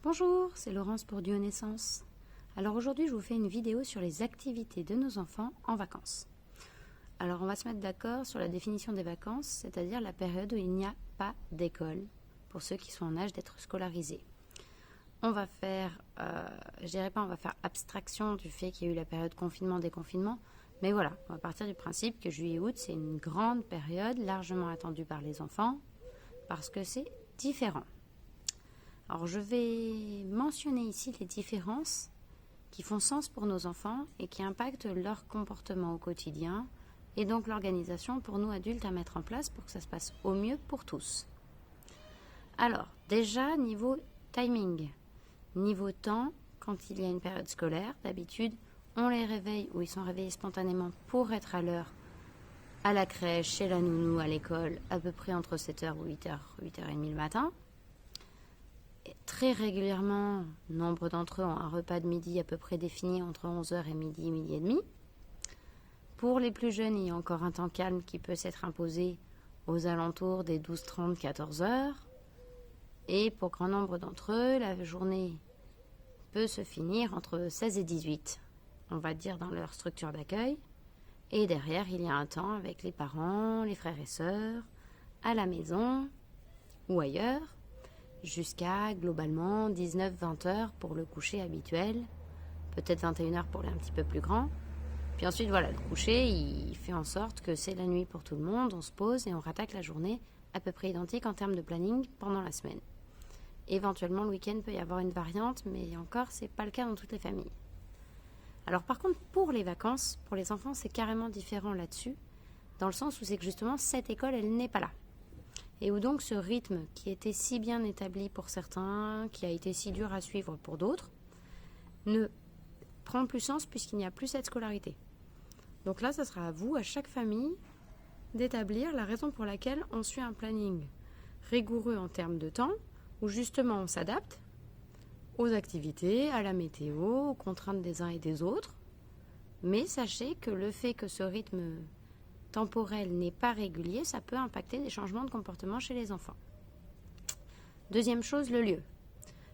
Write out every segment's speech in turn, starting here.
Bonjour, c'est Laurence pour Duo Naissance. Alors aujourd'hui, je vous fais une vidéo sur les activités de nos enfants en vacances. Alors on va se mettre d'accord sur la définition des vacances, c'est-à-dire la période où il n'y a pas d'école pour ceux qui sont en âge d'être scolarisés. On va faire, je dirais pas on va faire abstraction du fait qu'il y a eu la période confinement-déconfinement, mais voilà, on va partir du principe que juillet-août, c'est une grande période largement attendue par les enfants parce que c'est différent. Alors je vais mentionner ici les différences qui font sens pour nos enfants et qui impactent leur comportement au quotidien et donc l'organisation pour nous adultes à mettre en place pour que ça se passe au mieux pour tous. Alors déjà niveau timing, niveau temps, quand il y a une période scolaire, d'habitude on les réveille ou ils sont réveillés spontanément pour être à l'heure à la crèche, chez la nounou, à l'école, à peu près entre 7h ou 8h, 8h30 le matin. Et très régulièrement, nombre d'entre eux ont un repas de midi à peu près défini entre 11h et midi, midi et demi. Pour les plus jeunes, il y a encore un temps calme qui peut s'être imposé aux alentours des 12h30, 14h. Et pour grand nombre d'entre eux, la journée peut se finir entre 16 et 18, on va dire dans leur structure d'accueil. Et derrière, il y a un temps avec les parents, les frères et sœurs, à la maison ou ailleurs, jusqu'à globalement 19-20 heures pour le coucher habituel, peut-être 21 heures pour les un petit peu plus grands. Puis ensuite, voilà, le coucher, il fait en sorte que c'est la nuit pour tout le monde, on se pose et on rattaque la journée à peu près identique en termes de planning pendant la semaine. Éventuellement, le week-end peut y avoir une variante, mais encore, c'est pas le cas dans toutes les familles. Alors par contre, pour les vacances, pour les enfants, c'est carrément différent là-dessus, dans le sens où c'est que justement, cette école, elle n'est pas là. Et où donc ce rythme qui était si bien établi pour certains, qui a été si dur à suivre pour d'autres, ne prend plus sens puisqu'il n'y a plus cette scolarité. Donc là, ça sera à vous, à chaque famille, d'établir la raison pour laquelle on suit un planning rigoureux en termes de temps, où justement on s'adapte aux activités, à la météo, aux contraintes des uns et des autres. Mais sachez que le fait que ce rythme temporel n'est pas régulier, ça peut impacter des changements de comportement chez les enfants. Deuxième chose, le lieu.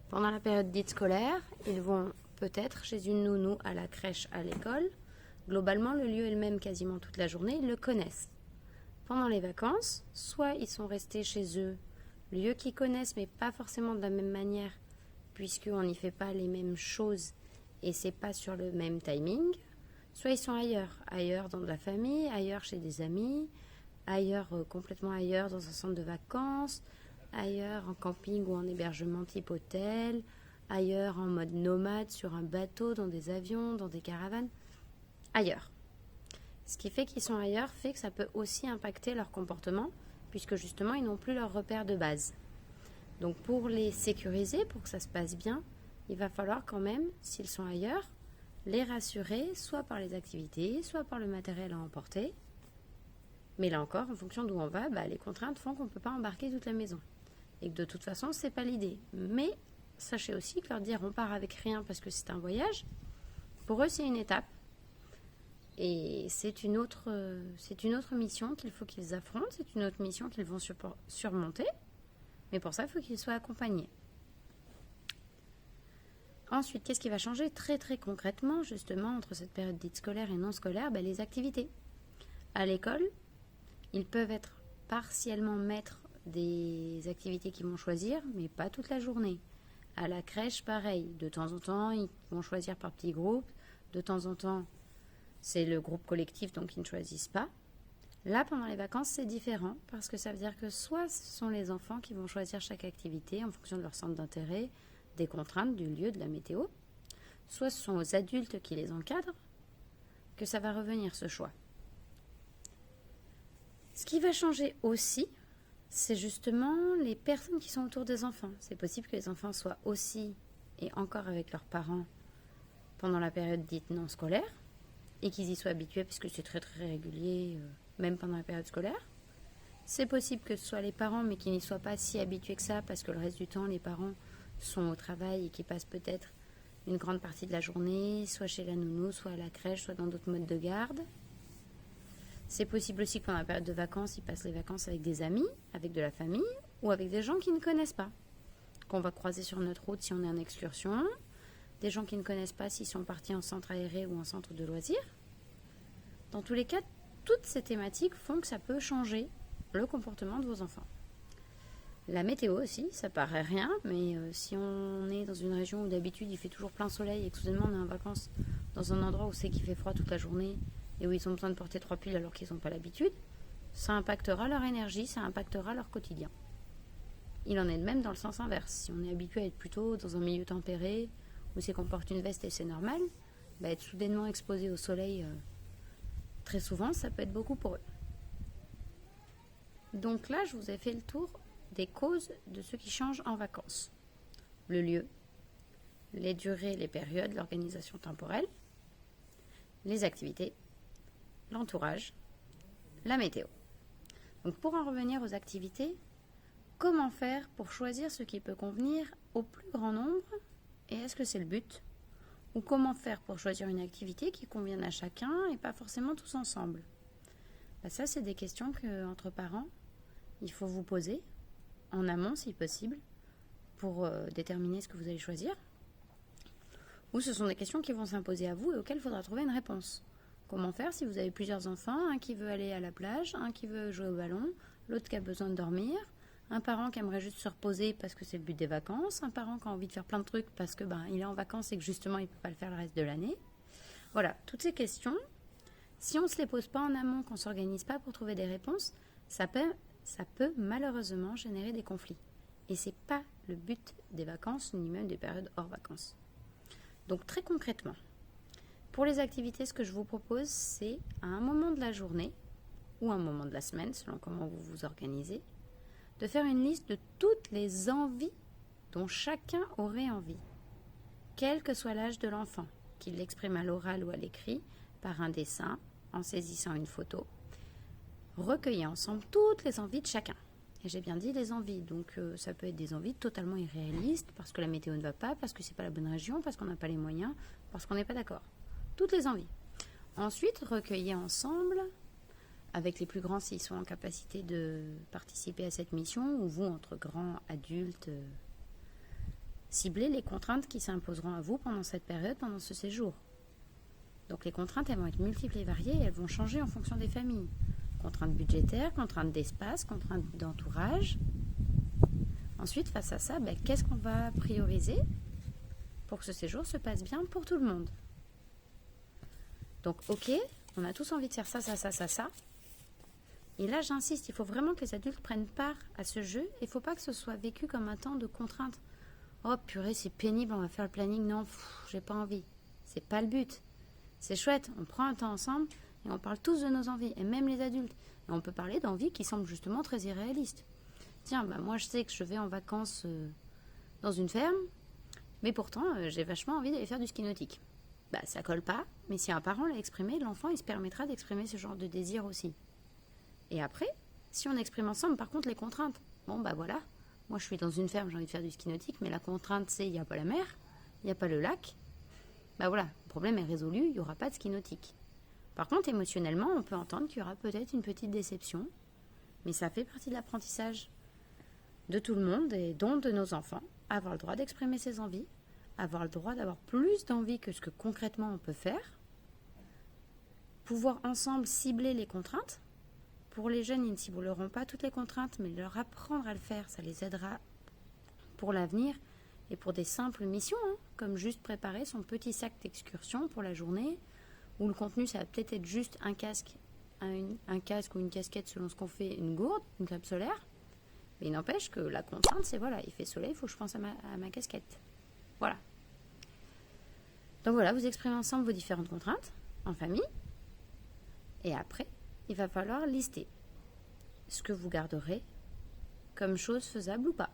Pendant la période dite scolaire, ils vont peut-être chez une nounou, à la crèche, à l'école. Globalement, le lieu est le même quasiment toute la journée, ils le connaissent. Pendant les vacances, soit ils sont restés chez eux, lieu qu'ils connaissent mais pas forcément de la même manière, puisqu'on n'y fait pas les mêmes choses et c'est pas sur le même timing. Soit ils sont ailleurs dans de la famille, ailleurs chez des amis, ailleurs complètement ailleurs dans un centre de vacances, ailleurs en camping ou en hébergement type hôtel, ailleurs en mode nomade sur un bateau, dans des avions, dans des caravanes, ailleurs. Ce qui fait qu'ils sont ailleurs fait que ça peut aussi impacter leur comportement, puisque justement ils n'ont plus leur repère de base. Donc pour les sécuriser, pour que ça se passe bien, il va falloir quand même, s'ils sont ailleurs, les rassurer, soit par les activités, soit par le matériel à emporter. Mais là encore, en fonction d'où on va, les contraintes font qu'on ne peut pas embarquer toute la maison. Et que de toute façon, ce n'est pas l'idée. Mais sachez aussi que leur dire on part avec rien parce que c'est un voyage, pour eux c'est une étape. Et c'est une autre mission qu'il faut qu'ils affrontent, c'est une autre mission qu'ils vont surmonter. Mais pour ça, il faut qu'ils soient accompagnés. Ensuite, qu'est-ce qui va changer très très concrètement, justement, entre cette période dite scolaire et non scolaire? Les activités. À l'école, ils peuvent être partiellement maîtres des activités qu'ils vont choisir, mais pas toute la journée. À la crèche, pareil. De temps en temps, ils vont choisir par petits groupes. De temps en temps, c'est le groupe collectif, donc ils ne choisissent pas. Là, pendant les vacances, c'est différent, parce que ça veut dire que soit ce sont les enfants qui vont choisir chaque activité en fonction de leur centre d'intérêt, des contraintes, du lieu, de la météo, soit ce sont aux adultes qui les encadrent, que ça va revenir ce choix. Ce qui va changer aussi, c'est justement les personnes qui sont autour des enfants. C'est possible que les enfants soient aussi et encore avec leurs parents pendant la période dite non scolaire, et qu'ils y soient habitués puisque c'est très très régulier, même pendant la période scolaire. C'est possible que ce soit les parents, mais qu'ils n'y soient pas si habitués que ça, parce que le reste du temps, les parents sont au travail et qui passent peut-être une grande partie de la journée, soit chez la nounou, soit à la crèche, soit dans d'autres modes de garde. C'est possible aussi que pendant la période de vacances, ils passent les vacances avec des amis, avec de la famille, ou avec des gens qu'ils ne connaissent pas. qu'on va croiser sur notre route si on est en excursion, des gens qui ne connaissent pas s'ils sont partis en centre aéré ou en centre de loisirs. Dans tous les cas, toutes ces thématiques font que ça peut changer le comportement de vos enfants. La météo aussi, ça paraît rien, mais si on est dans une région où d'habitude il fait toujours plein soleil et que soudainement on est en vacances dans un endroit où c'est qu'il fait froid toute la journée et où ils ont besoin de porter 3 pulls alors qu'ils n'ont pas l'habitude, ça impactera leur énergie, ça impactera leur quotidien. Il en est de même dans le sens inverse. Si on est habitué à être plutôt dans un milieu tempéré, où c'est qu'on porte une veste et c'est normal, être soudainement exposé au soleil très souvent, ça peut être beaucoup pour eux. Donc là, je vous ai fait le tour des causes de ce qui change en vacances. Le lieu, les durées, les périodes, l'organisation temporelle, les activités, l'entourage, la météo. Donc pour en revenir aux activités, comment faire pour choisir ce qui peut convenir au plus grand nombre et est-ce que c'est le but? Ou comment faire pour choisir une activité qui convienne à chacun et pas forcément tous ensemble? Ça, c'est des questions qu'entre parents, il faut vous poser en amont si possible pour déterminer ce que vous allez choisir. Ou ce sont des questions qui vont s'imposer à vous et auxquelles il faudra trouver une réponse. Comment faire si vous avez plusieurs enfants, un qui veut aller à la plage, un qui veut jouer au ballon, l'autre qui a besoin de dormir, un parent qui aimerait juste se reposer parce que c'est le but des vacances, un parent qui a envie de faire plein de trucs parce que il est en vacances et que justement il ne peut pas le faire le reste de l'année. Voilà, toutes ces questions, si on ne se les pose pas en amont, qu'on ne s'organise pas pour trouver des réponses, ça peut malheureusement générer des conflits. Et ce n'est pas le but des vacances, ni même des périodes hors vacances. Donc très concrètement, pour les activités, ce que je vous propose, c'est à un moment de la journée ou un moment de la semaine, selon comment vous vous organisez, de faire une liste de toutes les envies dont chacun aurait envie, quel que soit l'âge de l'enfant, qu'il l'exprime à l'oral ou à l'écrit, par un dessin, en saisissant une photo. Recueillez ensemble toutes les envies de chacun. Et j'ai bien dit les envies, donc ça peut être des envies totalement irréalistes, parce que la météo ne va pas, parce que c'est pas la bonne région, parce qu'on n'a pas les moyens, parce qu'on n'est pas d'accord. Toutes les envies. Ensuite, recueillez ensemble, avec les plus grands s'ils sont en capacité de participer à cette mission, ou vous, entre grands adultes, ciblez les contraintes qui s'imposeront à vous pendant cette période, pendant ce séjour. Donc les contraintes, elles vont être multiples et variées, et elles vont changer en fonction des familles. Contraintes budgétaires, contraintes d'espace, contraintes d'entourage. Ensuite, face à ça, qu'est-ce qu'on va prioriser pour que ce séjour se passe bien pour tout le monde? Donc, ok, on a tous envie de faire ça. Et là, j'insiste, il faut vraiment que les adultes prennent part à ce jeu. Il ne faut pas que ce soit vécu comme un temps de contrainte. Oh purée, c'est pénible, on va faire le planning. Non, j'ai pas envie. C'est pas le but. C'est chouette, on prend un temps ensemble et on parle tous de nos envies, et même les adultes. Et on peut parler d'envies qui semblent justement très irréalistes. Tiens, moi je sais que je vais en vacances dans une ferme, mais pourtant j'ai vachement envie d'aller faire du ski nautique. Ça colle pas, mais si un parent l'a exprimé, l'enfant il se permettra d'exprimer ce genre de désir aussi. Et après, si on exprime ensemble par contre les contraintes, voilà, moi je suis dans une ferme, j'ai envie de faire du ski nautique, mais la contrainte c'est il n'y a pas la mer, il n'y a pas le lac, voilà, le problème est résolu, il n'y aura pas de ski nautique. Par contre, émotionnellement, on peut entendre qu'il y aura peut-être une petite déception, mais ça fait partie de l'apprentissage de tout le monde et donc de nos enfants, avoir le droit d'exprimer ses envies, avoir le droit d'avoir plus d'envie que ce que concrètement on peut faire, pouvoir ensemble cibler les contraintes. Pour les jeunes, ils ne cibleront pas toutes les contraintes, mais leur apprendre à le faire, ça les aidera pour l'avenir et pour des simples missions, comme juste préparer son petit sac d'excursion pour la journée, où le contenu, ça va peut-être être juste un casque ou une casquette selon ce qu'on fait, une gourde, une crème solaire. Mais il n'empêche que la contrainte, c'est il fait soleil, il faut que je pense à ma casquette. Voilà. Donc voilà, vous exprimez ensemble vos différentes contraintes en famille. Et après, il va falloir lister ce que vous garderez comme chose faisable ou pas.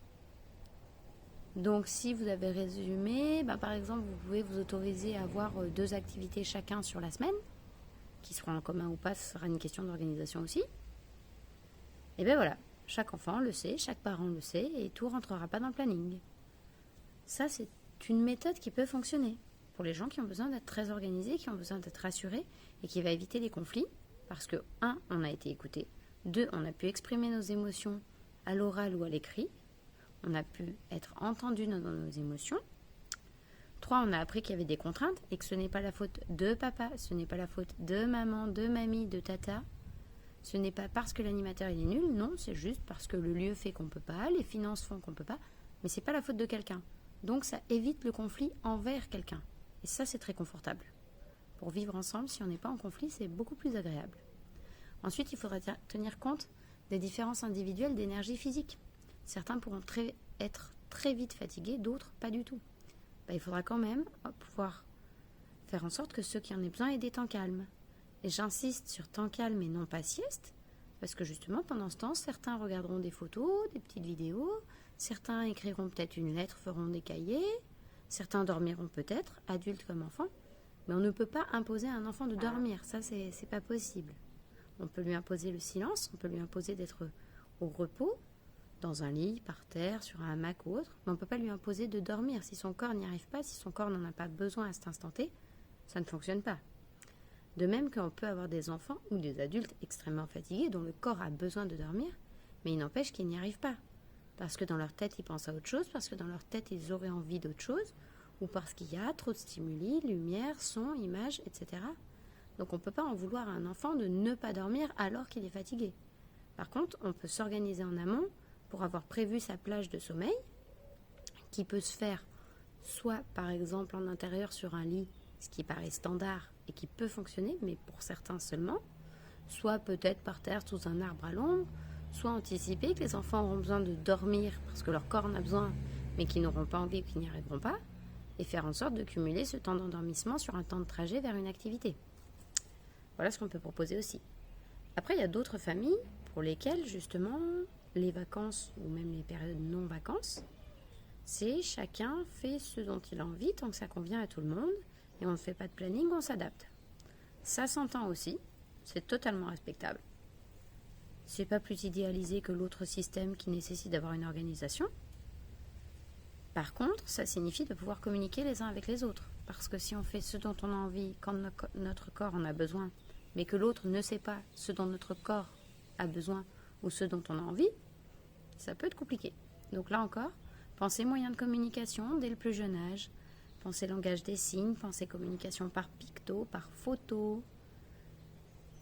Donc si vous avez résumé, par exemple, vous pouvez vous autoriser à avoir 2 activités chacun sur la semaine, qui seront en commun ou pas, ce sera une question d'organisation aussi. Et voilà, chaque enfant le sait, chaque parent le sait, et tout ne rentrera pas dans le planning. Ça, c'est une méthode qui peut fonctionner pour les gens qui ont besoin d'être très organisés, qui ont besoin d'être rassurés, et qui va éviter les conflits, parce que 1, on a été écouté, 2, on a pu exprimer nos émotions à l'oral ou à l'écrit, on a pu être entendu dans nos émotions. 3, on a appris qu'il y avait des contraintes et que ce n'est pas la faute de papa, ce n'est pas la faute de maman, de mamie, de tata. Ce n'est pas parce que l'animateur il est nul, non, c'est juste parce que le lieu fait qu'on ne peut pas, les finances font qu'on ne peut pas, mais ce n'est pas la faute de quelqu'un. Donc ça évite le conflit envers quelqu'un. Et ça, c'est très confortable. Pour vivre ensemble, si on n'est pas en conflit, c'est beaucoup plus agréable. Ensuite, il faudra tenir compte des différences individuelles d'énergie physique. Certains pourront être très vite fatigués, d'autres pas du tout. Il faudra quand même pouvoir faire en sorte que ceux qui en aient besoin aient des temps calmes. Et j'insiste sur temps calme et non pas sieste, parce que justement, pendant ce temps, certains regarderont des photos, des petites vidéos, certains écriront peut-être une lettre, feront des cahiers, certains dormiront peut-être, adultes comme enfants, mais on ne peut pas imposer à un enfant de dormir, ça c'est pas possible. On peut lui imposer le silence, on peut lui imposer d'être au repos, dans un lit, par terre, sur un hamac ou autre, mais on ne peut pas lui imposer de dormir. Si son corps n'y arrive pas, si son corps n'en a pas besoin à cet instant T, ça ne fonctionne pas. De même qu'on peut avoir des enfants ou des adultes extrêmement fatigués dont le corps a besoin de dormir, mais il n'empêche qu'ils n'y arrivent pas. Parce que dans leur tête, ils pensent à autre chose, parce que dans leur tête, ils auraient envie d'autre chose, ou parce qu'il y a trop de stimuli, lumière, son, images, etc. Donc on ne peut pas en vouloir à un enfant de ne pas dormir alors qu'il est fatigué. Par contre, on peut s'organiser en amont pour avoir prévu sa plage de sommeil, qui peut se faire soit par exemple en intérieur sur un lit, ce qui paraît standard et qui peut fonctionner, mais pour certains seulement, soit peut-être par terre sous un arbre à l'ombre, soit anticiper que les enfants auront besoin de dormir parce que leur corps en a besoin, mais qu'ils n'auront pas envie ou qu'ils n'y arriveront pas, et faire en sorte de cumuler ce temps d'endormissement sur un temps de trajet vers une activité. Voilà ce qu'on peut proposer aussi. Après, il y a d'autres familles pour lesquelles justement les vacances ou même les périodes non-vacances, c'est chacun fait ce dont il a envie tant que ça convient à tout le monde et on ne fait pas de planning, on s'adapte. Ça s'entend aussi, c'est totalement respectable. C'est pas plus idéalisé que l'autre système qui nécessite d'avoir une organisation. Par contre, ça signifie de pouvoir communiquer les uns avec les autres. Parce que si on fait ce dont on a envie quand notre corps en a besoin, mais que l'autre ne sait pas ce dont notre corps a besoin ou ce dont on a envie, ça peut être compliqué. Donc là encore, pensez moyens de communication dès le plus jeune âge, pensez langage des signes, pensez communication par picto, par photo,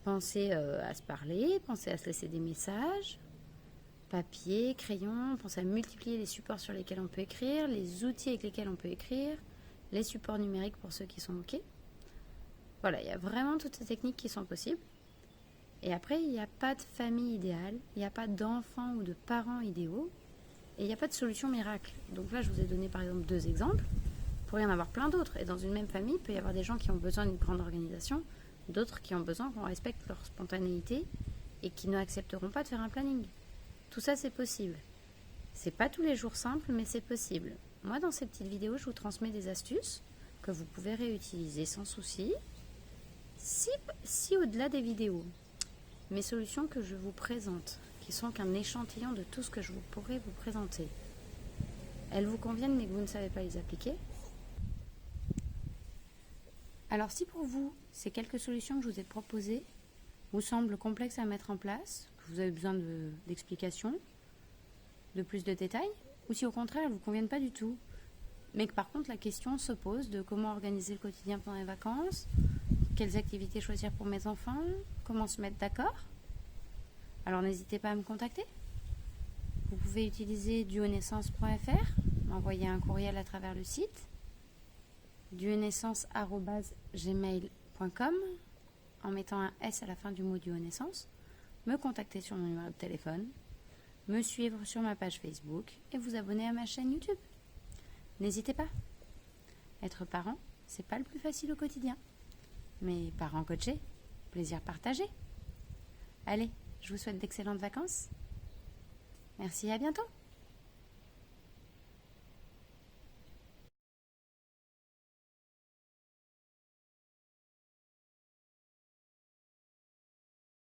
pensez à se parler, pensez à se laisser des messages, papier, crayon, pensez à multiplier les supports sur lesquels on peut écrire, les outils avec lesquels on peut écrire, les supports numériques pour ceux qui sont OK. Voilà, il y a vraiment toutes ces techniques qui sont possibles. Et après, il n'y a pas de famille idéale, il n'y a pas d'enfants ou de parents idéaux, et il n'y a pas de solution miracle. Donc là, je vous ai donné par exemple 2 exemples, il pourrait y en avoir plein d'autres. Et dans une même famille, il peut y avoir des gens qui ont besoin d'une grande organisation, d'autres qui ont besoin qu'on respecte leur spontanéité et qui n'accepteront pas de faire un planning. Tout ça, c'est possible. C'est pas tous les jours simple, mais c'est possible. Moi, dans ces petites vidéos, je vous transmets des astuces que vous pouvez réutiliser sans souci. Si au-delà des vidéos, mes solutions que je vous présente, qui sont qu'un échantillon de tout ce que je pourrais vous présenter, elles vous conviennent mais que vous ne savez pas les appliquer, alors si pour vous, ces quelques solutions que je vous ai proposées vous semblent complexes à mettre en place, que vous avez besoin d'explications, de plus de détails, ou si au contraire elles ne vous conviennent pas du tout, mais que par contre la question se pose de comment organiser le quotidien pendant les vacances, quelles activités choisir pour mes enfants, comment se mettre d'accord, alors n'hésitez pas à me contacter. Vous pouvez utiliser duonaissance.fr, m'envoyer un courriel à travers le site, duonaissance@gmail.com en mettant un S à la fin du mot duonaissance, me contacter sur mon numéro de téléphone, me suivre sur ma page Facebook et vous abonner à ma chaîne YouTube. N'hésitez pas. Être parent, c'est pas le plus facile au quotidien. Mais parents coachés, plaisir partagé. Allez, je vous souhaite d'excellentes vacances. Merci et à bientôt.